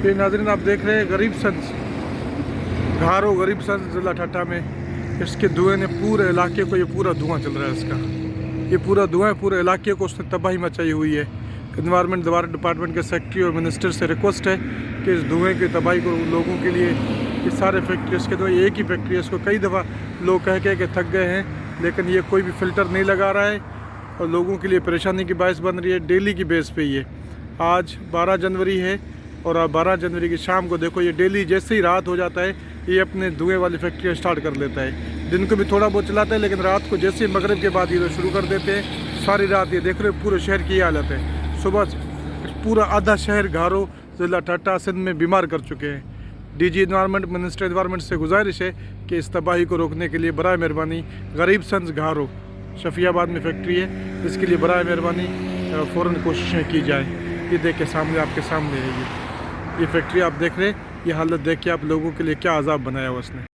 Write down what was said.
ये नाज़रीन आप देख रहे हैं गरीबसंज घारो गरीबसंज ज़िला ठट्टा में इसके धुएं ने पूरे इलाके को, ये पूरा धुआं चल रहा है इसका, ये पूरा धुआं पूरे इलाके को उसने तबाही मचाई हुई है। एनवायरनमेंट डिपार्टमेंट के सेक्रेटरी और मिनिस्टर से रिक्वेस्ट है कि इस धुएं की तबाही को लोगों के लिए, ये सारे फैक्ट्री, इसके तो एक ही फैक्ट्री है, इसको कई दफ़ा लोग कह के थक गए हैं, लेकिन ये कोई भी फ़िल्टर नहीं लगा रहा है और लोगों के लिए परेशानी की बायस बन रही है। डेली की बेस पे ये आज 12 जनवरी है और आप 12 जनवरी की शाम को देखो, ये डेली जैसे ही रात हो जाता है ये अपने धुएं वाली फैक्ट्रियाँ स्टार्ट कर लेता है। दिन को भी थोड़ा बहुत चलाता है, लेकिन रात को जैसे ही मगरिब के बाद ये शुरू कर देते हैं, सारी रात ये देख रहे हो पूरे शहर की ये हालत है। सुबह पूरा आधा शहर घारो ज़िला ठट्टा सिंध में बीमार कर चुके हैं। डीजी एनवायरनमेंट, मिनिस्टर एनवायरनमेंट से गुजारिश है कि इस तबाही को रोकने के लिए बराए मेहरबानी गरीबसंज घारो शफियाबाद में फैक्ट्री है, इसके लिए बराए मेहरबानी फ़ौरन कोशिशें की जाए। ये देख के सामने, आपके सामने है ये फैक्ट्री आप देख रहे हैं, ये हालत देख के आप लोगों के लिए क्या अजाब बनाया हुआ उसने।